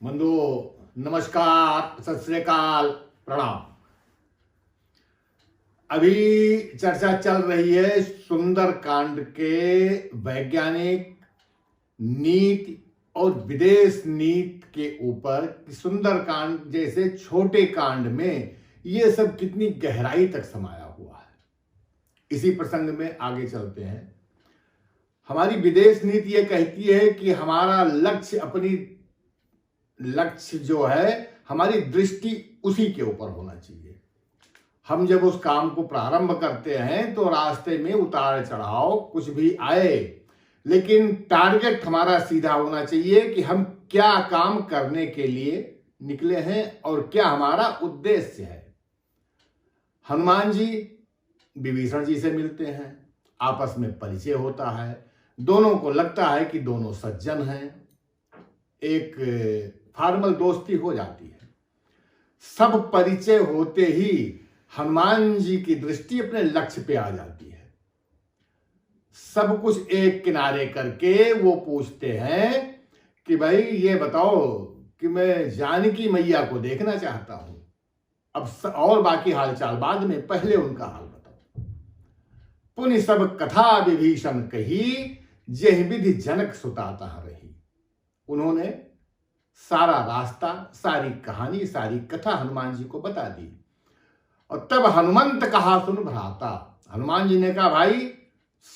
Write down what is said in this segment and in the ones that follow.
बंधुओं नमस्कार, सत श्री अकाल, प्रणाम। अभी चर्चा चल रही है सुंदरकांड के वैज्ञानिक नीति और विदेश नीति के ऊपर कि सुंदरकांड जैसे छोटे कांड में ये सब कितनी गहराई तक समाया हुआ है। इसी प्रसंग में आगे चलते हैं। हमारी विदेश नीति ये कहती है कि हमारा लक्ष्य जो है, हमारी दृष्टि उसी के ऊपर होना चाहिए। हम जब उस काम को प्रारंभ करते हैं तो रास्ते में उतार चढ़ाव कुछ भी आए, लेकिन टारगेट हमारा सीधा होना चाहिए कि हम क्या काम करने के लिए निकले हैं और क्या हमारा उद्देश्य है। हनुमान जी विभीषण जी से मिलते हैं, आपस में परिचय होता है, दोनों को लगता है कि दोनों सज्जन हैं, एक फॉर्मल दोस्ती हो जाती है। सब परिचय होते ही हनुमान जी की दृष्टि अपने लक्ष्य पे आ जाती है। सब कुछ एक किनारे करके वो पूछते हैं कि भाई ये बताओ कि मैं जानकी मैया को देखना चाहता हूं। अब और बाकी हालचाल बाद में, पहले उनका हाल बताओ। पुनि सब कथा विभीषण कही, जेहि विधि जनक सुताता रही। उन्होंने सारा रास्ता, सारी कहानी, सारी कथा हनुमान जी को बता दी। और तब हनुमंत कहा सुन भ्राता। हनुमान जी ने कहा भाई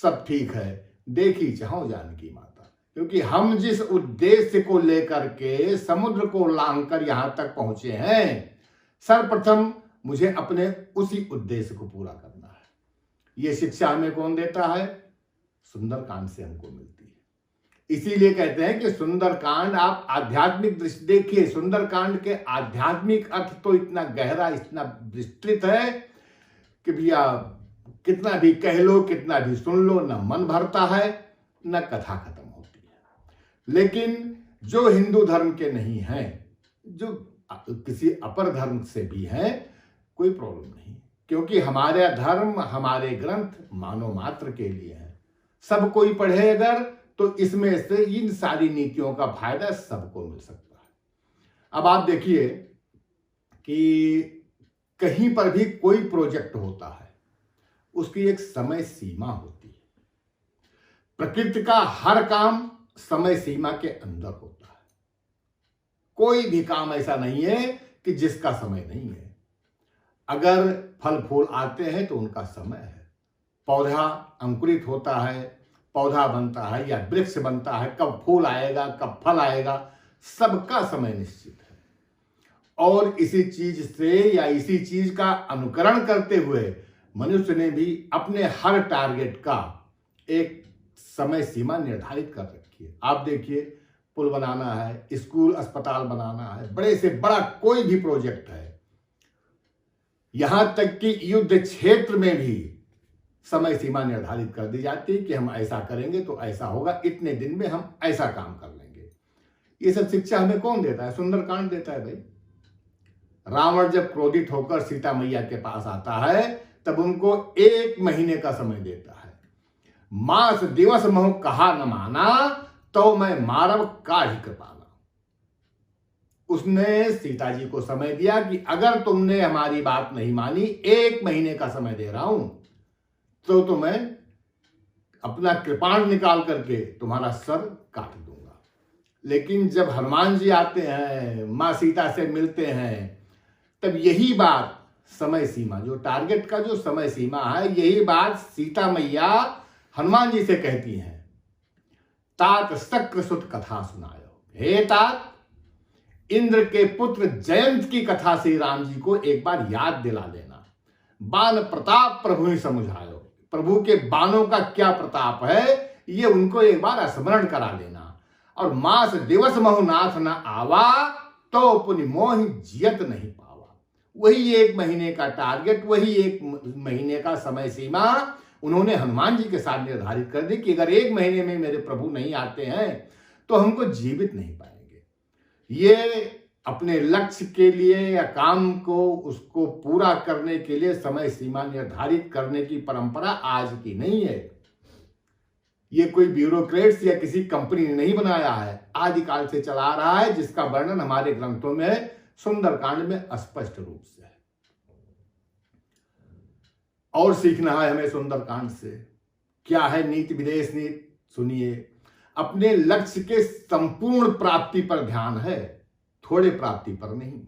सब ठीक है, देखी चाहो जानकी माता। क्योंकि हम जिस उद्देश्य को लेकर के समुद्र को लांघकर यहां तक पहुंचे हैं, सर्वप्रथम मुझे अपने उसी उद्देश्य को पूरा करना है। यह शिक्षा हमें कौन देता है? सुंदरकांड से हमको मिलती है। इसीलिए कहते हैं कि सुंदरकांड आप आध्यात्मिक दृष्टि देखिए। सुंदरकांड के आध्यात्मिक अर्थ तो इतना गहरा, इतना विस्तृत है कि भैया कितना भी कह लो, कितना भी सुन लो, न मन भरता है, न कथा खत्म होती है। लेकिन जो हिंदू धर्म के नहीं हैं, जो किसी अपर धर्म से भी हैं, कोई प्रॉब्लम नहीं, क्योंकि हमारा धर्म, हमारे ग्रंथ मानव मात्र के लिए है। सब कोई पढ़े अगर तो इसमें से इन सारी नीतियों का फायदा सबको मिल सकता है। अब आप देखिए कि कहीं पर भी कोई प्रोजेक्ट होता है, उसकी एक समय सीमा होती है। प्रकृति का हर काम समय सीमा के अंदर होता है। कोई भी काम ऐसा नहीं है कि जिसका समय नहीं है। अगर फल फूल आते हैं तो उनका समय है। पौधा अंकुरित होता है, पौधा बनता है या वृक्ष बनता है, कब फूल आएगा, कब फल आएगा, सबका समय निश्चित है। और इसी चीज से या इसी चीज का अनुकरण करते हुए मनुष्य ने भी अपने हर टारगेट का एक समय सीमा निर्धारित कर रखी है। आप देखिए, पुल बनाना है, स्कूल अस्पताल बनाना है, बड़े से बड़ा कोई भी प्रोजेक्ट है, यहां तक कि युद्ध क्षेत्र में भी समय सीमा निर्धारित कर दी जाती है कि हम ऐसा करेंगे तो ऐसा होगा, इतने दिन में हम ऐसा काम कर लेंगे। ये सब शिक्षा हमें कौन देता है? सुंदरकांड देता है भाई। रावण जब क्रोधित होकर सीता मैया के पास आता है, तब उनको 1 महीने का समय देता है। मास दिवस मोह कहा न माना, तो मैं मारव काढ़ी कृपाना। उसने सीता जी को समय दिया कि अगर तुमने हमारी बात नहीं मानी, 1 महीने का समय दे रहा हूं, तो मैं अपना कृपाण निकाल करके तुम्हारा सर काट दूंगा। लेकिन जब हनुमान जी आते हैं, मां सीता से मिलते हैं, तब यही बात समय सीमा, जो टारगेट का जो समय सीमा है, यही बात सीता मैया हनुमान जी से कहती हैं। तात शक्र सुत कथा सुनायो। हे तात, इंद्र के पुत्र जयंत की कथा से राम जी को एक बार याद दिला देना। बाण प्रताप प्रभु ही समझायो। प्रभु के बाणों का क्या प्रताप है, ये उनको एक बार स्मरण करा देना। और मास दिवस महुनाथ न आवा, तो पुनि मोहि जियत नहीं पावा। वही 1 महीने का टारगेट, वही 1 महीने का समय सीमा उन्होंने हनुमान जी के साथ निर्धारित कर दी कि अगर 1 महीने में मेरे प्रभु नहीं आते हैं तो हमको जीवित नहीं पाएंगे। ये अपने लक्ष्य के लिए या काम को उसको पूरा करने के लिए समय सीमा निर्धारित करने की परंपरा आज की नहीं है। ये कोई ब्यूरोक्रेट्स या किसी कंपनी ने नहीं बनाया है, आदिकाल से चला आ रहा है, जिसका वर्णन हमारे ग्रंथों में सुंदरकांड में स्पष्ट रूप से है। और सीखना है हमें सुंदरकांड से। क्या है नीति, विदेश नीति? सुनिए, अपने लक्ष्य के संपूर्ण प्राप्ति पर ध्यान है, थोड़े प्राप्ति पर नहीं।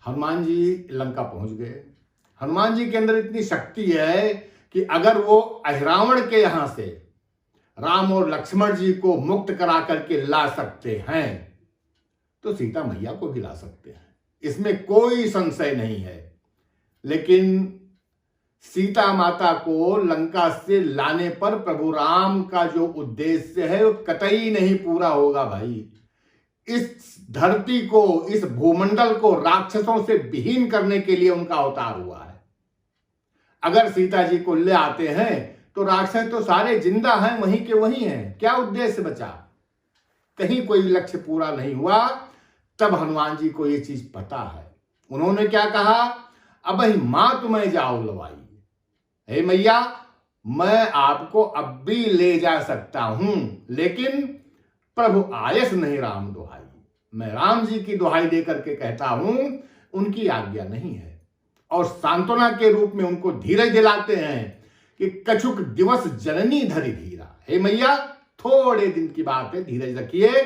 हनुमान जी लंका पहुंच गए। हनुमान जी के अंदर इतनी शक्ति है कि अगर वो अहिरावण के यहां से राम और लक्ष्मण जी को मुक्त करा करके ला सकते हैं तो सीता मैया को भी ला सकते हैं, इसमें कोई संशय नहीं है। लेकिन सीता माता को लंका से लाने पर प्रभु राम का जो उद्देश्य है वो कतई नहीं पूरा होगा भाई। इस धरती को, इस भूमंडल को राक्षसों से विहीन करने के लिए उनका अवतार हुआ है। अगर सीता जी को ले आते हैं तो राक्षस तो सारे जिंदा हैं, वहीं के वहीं हैं, क्या उद्देश्य बचा? कहीं कोई लक्ष्य पूरा नहीं हुआ। तब हनुमान जी को ये चीज पता है। उन्होंने क्या कहा? अब ही मां तुम्हें जाओ लवाई। हे मैया, मैं आपको अब भी ले जा सकता हूं, लेकिन प्रभु आयस नहीं राम दुहाई। मैं राम जी की दुहाई देकर के कहता हूं, उनकी आज्ञा नहीं है। और सांत्वना के रूप में उनको धीरज दिलाते हैं कि कछुक दिवस जननी धरि धीरा। हे मैया, थोड़े दिन की बात है, धीरज रखिए,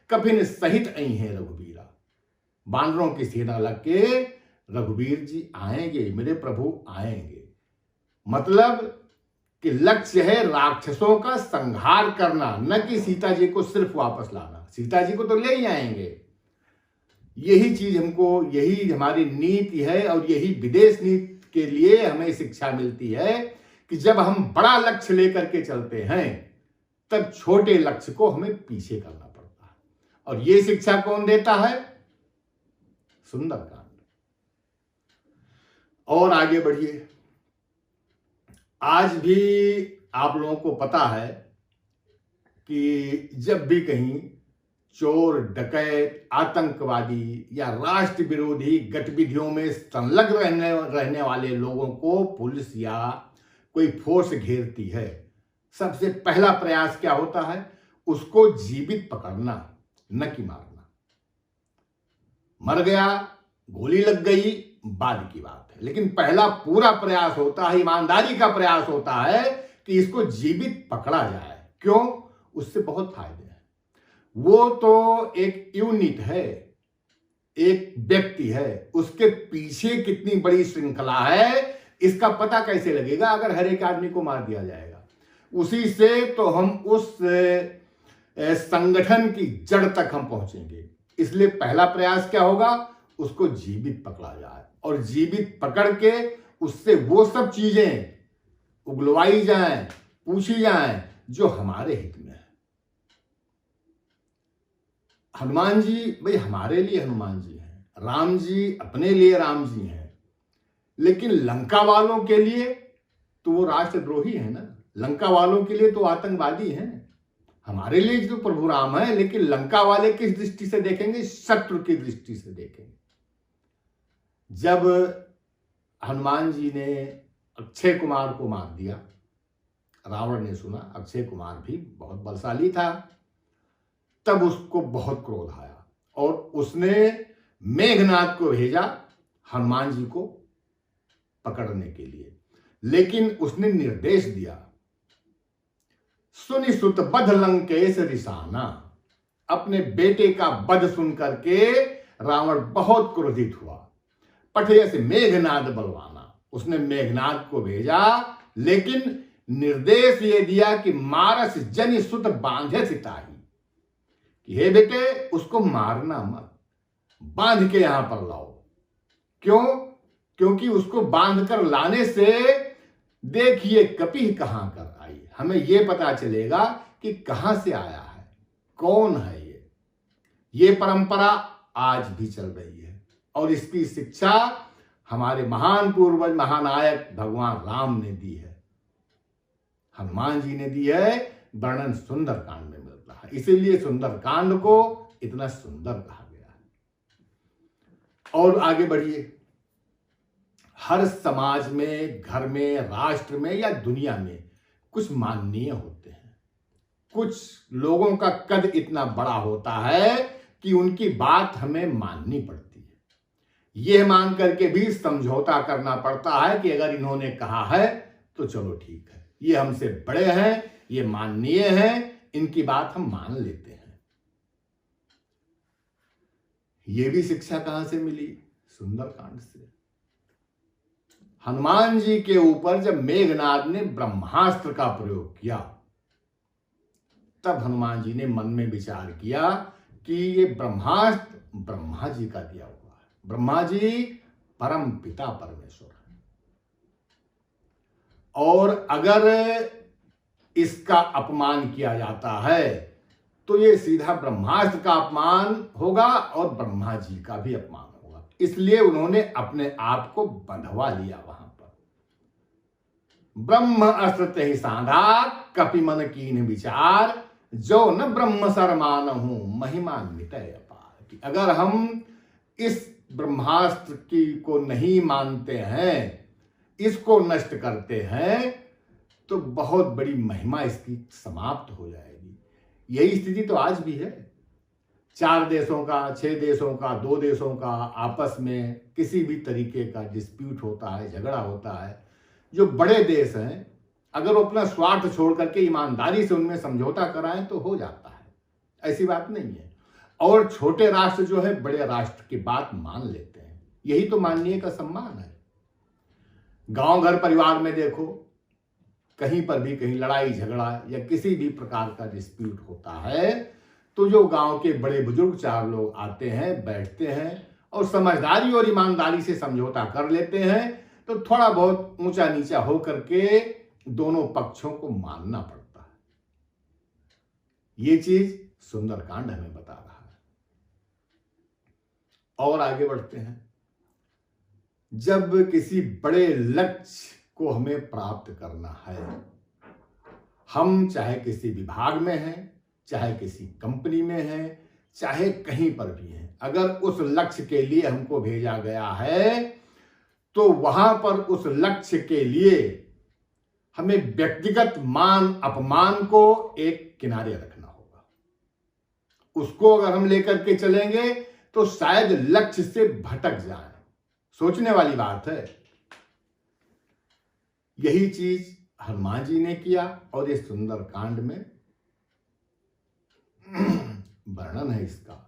कफिन सहित आई है रघुबीरा। बानरों की सेना लग के रघुबीर जी आएंगे, मेरे प्रभु आएंगे। मतलब कि लक्ष्य है राक्षसों का संहार करना, न कि सीता जी को सिर्फ वापस लाना। सीता जी को तो ले ही आएंगे। यही चीज हमको, यही हमारी नीति है और यही विदेश नीति के लिए हमें शिक्षा मिलती है कि जब हम बड़ा लक्ष्य लेकर के चलते हैं तब छोटे लक्ष्य को हमें पीछे करना पड़ता है। और ये शिक्षा कौन देता है? सुंदरकांड। और आगे बढ़िए। आज भी आप लोगों को पता है कि जब भी कहीं चोर, डकैत, आतंकवादी या राष्ट्र विरोधी गतिविधियों में संलग्न रहने वाले लोगों को पुलिस या कोई फोर्स घेरती है, सबसे पहला प्रयास क्या होता है? उसको जीवित पकड़ना, न कि मारना। मर गया, गोली लग गई, बाद की बात है। लेकिन पहला पूरा प्रयास होता है, ईमानदारी का प्रयास होता है कि इसको जीवित पकड़ा जाए। क्यों? उससे बहुत फायदे हैं। वो तो एक यूनिट है, एक व्यक्ति है, उसके पीछे कितनी बड़ी श्रृंखला है इसका पता कैसे लगेगा अगर हर एक आदमी को मार दिया जाएगा? उसी से तो हम उस संगठन की जड़ तक हम पहुंचेंगे। इसलिए पहला प्रयास क्या होगा? उसको जीवित पकड़ा जाए, और जीवित पकड़ के उससे वो सब चीजें उगलवाई जाएं, पूछी जाएं जो हमारे हित में है। हनुमान जी भाई हमारे लिए हनुमान जी हैं, राम जी अपने लिए राम जी हैं, लेकिन लंका वालों के लिए तो वो राष्ट्रद्रोही है ना। लंका वालों के लिए तो आतंकवादी हैं। हमारे लिए तो प्रभु राम है, लेकिन लंका वाले किस दृष्टि से देखेंगे? शत्रु की दृष्टि से देखेंगे। जब हनुमान जी ने अक्षय कुमार को मार दिया, रावण ने सुना अक्षय कुमार भी बहुत बलशाली था, तब उसको बहुत क्रोध आया और उसने मेघनाद को भेजा हनुमान जी को पकड़ने के लिए। लेकिन उसने निर्देश दिया, सुनि सुत बध लंकेश रिसाना। अपने बेटे का वध सुन करके रावण बहुत क्रोधित हुआ। पठयस मेघनाद बलवाना, उसने मेघनाद को भेजा, लेकिन निर्देश ये दिया कि मारस जनि सुत बांधे सिताही, कि हे बेटे उसको मारना मत, बांध के यहां पर लाओ। क्यों? क्योंकि उसको बांध कर लाने से देखिए कपि कहां कर आई, हमें यह पता चलेगा कि कहां से आया है, कौन है ये परंपरा आज भी चल रही है। और इसकी शिक्षा हमारे महान पूर्वज महानायक भगवान राम ने दी है, हनुमान जी ने दी है। वर्णन सुंदरकांड में मिलता है, इसीलिए सुंदरकांड को इतना सुंदर कहा गया है। और आगे बढ़िए। हर समाज में, घर में, राष्ट्र में या दुनिया में कुछ माननीय होते हैं, कुछ लोगों का कद इतना बड़ा होता है कि उनकी बात हमें माननी पड़ती है। यह मान करके भी समझौता करना पड़ता है कि अगर इन्होंने कहा है तो चलो ठीक है, ये हमसे बड़े हैं, ये माननीय हैं, इनकी बात हम मान लेते हैं। ये भी शिक्षा कहां से मिली? सुंदरकांड से। हनुमान जी के ऊपर जब मेघनाद ने ब्रह्मास्त्र का प्रयोग किया, तब हनुमान जी ने मन में विचार किया कि ये ब्रह्मास्त्र ब्रह्मा जी का दिया हुआ है। ब्रह्मा जी परम पिता परमेश्वर है, और अगर इसका अपमान किया जाता है तो ये सीधा ब्रह्मास्त्र का अपमान होगा और ब्रह्मा जी का भी अपमान होगा। इसलिए उन्होंने अपने आप को बंधवा लिया वहां पर। ब्रह्म अस्त्र तेहि सांधा, कपि मन कीन्ह विचार, जो न ब्रह्म सर मानहु, महिमा मिटय अपार। कि अगर हम इस ब्रह्मास्त्र की को नहीं मानते हैं, इसको नष्ट करते हैं, तो बहुत बड़ी महिमा इसकी समाप्त हो जाएगी। यही स्थिति तो आज भी है। 4 देशों का, 6 देशों का, 2 देशों का आपस में किसी भी तरीके का डिस्प्यूट होता है, झगड़ा होता है, जो बड़े देश हैं अगर वो अपना स्वार्थ छोड़ करके ईमानदारी से उनमें समझौता कराएं तो हो जाता है, ऐसी बात नहीं है। और छोटे राष्ट्र जो है बड़े राष्ट्र की बात मान लेते हैं। यही तो माननीय का सम्मान है। गांव घर परिवार में देखो, कहीं पर भी कहीं लड़ाई झगड़ा या किसी भी प्रकार का डिस्प्यूट होता है तो जो गांव के बड़े बुजुर्ग 4 लोग आते हैं, बैठते हैं और समझदारी और ईमानदारी से समझौता कर लेते हैं। तो थोड़ा बहुत ऊंचा नीचा हो करके दोनों पक्षों को मानना पड़ता है। ये चीज सुंदरकांड हमें बता रहा है। और आगे बढ़ते हैं। जब किसी बड़े लक्ष्य को हमें प्राप्त करना है, हम चाहे किसी विभाग में हैं, चाहे किसी कंपनी में हैं, चाहे कहीं पर भी हैं, अगर उस लक्ष्य के लिए हमको भेजा गया है तो वहां पर उस लक्ष्य के लिए हमें व्यक्तिगत मान अपमान को एक किनारे रखना होगा। उसको अगर हम लेकर के चलेंगे तो शायद लक्ष्य से भटक जाएं। सोचने वाली बात है। यही चीज हनुमान जी ने किया और ये सुंदरकांड में वर्णन है इसका।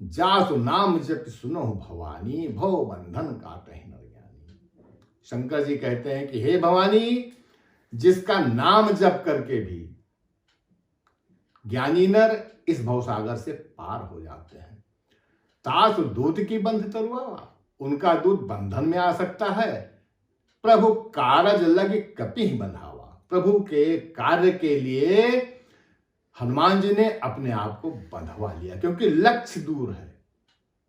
जासु नाम जप सुनो भवानी, भव बंधन काटहि नर ज्ञानी। शंकर जी कहते हैं कि हे भवानी, जिसका नाम जप करके भी ज्ञानी नर इस भवसागर से पार हो जाते हैं। तासु दूत की बंध तरुआ, उनका दूत बंधन में आ सकता है। प्रभु कारज लग कपि बंधावा, प्रभु के कार्य के लिए हनुमान जी ने अपने आप को बंधवा लिया, क्योंकि लक्ष्य दूर है।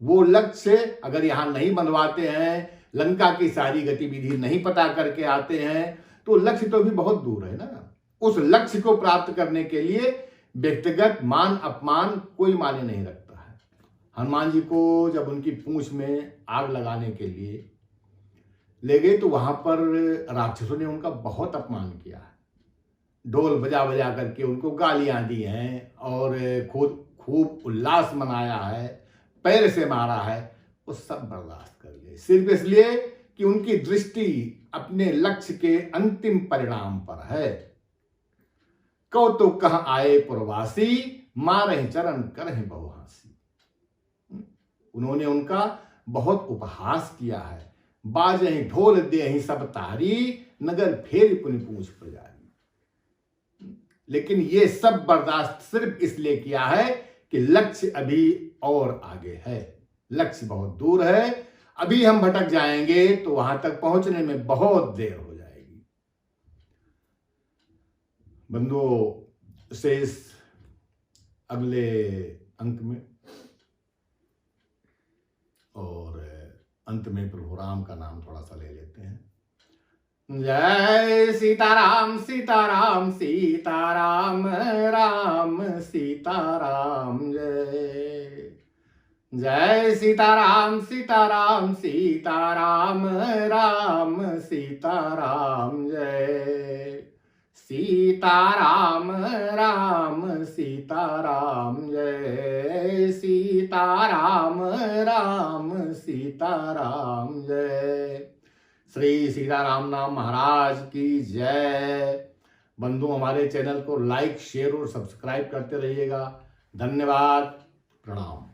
वो लक्ष्य अगर यहां नहीं बंधवाते हैं, लंका की सारी गतिविधि नहीं पता करके आते हैं, तो लक्ष्य तो भी बहुत दूर है ना। उस लक्ष्य को प्राप्त करने के लिए व्यक्तिगत मान अपमान कोई मायने नहीं रखता है। हनुमान जी को जब उनकी पूंछ में आग लगाने के लिए ले गए तो वहां पर राक्षसों ने उनका बहुत अपमान किया है। ढोल बजा बजा करके उनको गालियां दी हैं और खूब उल्लास मनाया है, पैर से मारा है। वो सब बर्दाश्त कर लिए, सिर्फ इसलिए कि उनकी दृष्टि अपने लक्ष्य के अंतिम परिणाम पर है। कौतुक कह आए पुरवासी, मारहि चरण करहि बहुहासी। उन्होंने उनका बहुत उपहास किया है। बाजहि ढोल देहि सब तारी, नगर फेर पुनि पूछ प्रजारी। लेकिन ये सब बर्दाश्त सिर्फ इसलिए किया है कि लक्ष्य अभी और आगे है, लक्ष्य बहुत दूर है। अभी हम भटक जाएंगे तो वहां तक पहुंचने में बहुत देर हो जाएगी। बंधुओं, शेष अगले अंक में, और अंत में प्रभु राम का नाम थोड़ा सा ले लेते हैं। जय सीताराम सीताराम सीताराम, राम सीताराम जय। जय सीताराम सीताराम सीताराम, राम सीताराम जय। सीताराम राम सीताराम, जय सीताराम राम सीताराम, जय श्री सीताराम नाम महाराज की जय। बंधु, हमारे चैनल को लाइक, शेयर और सब्सक्राइब करते रहिएगा। धन्यवाद, प्रणाम।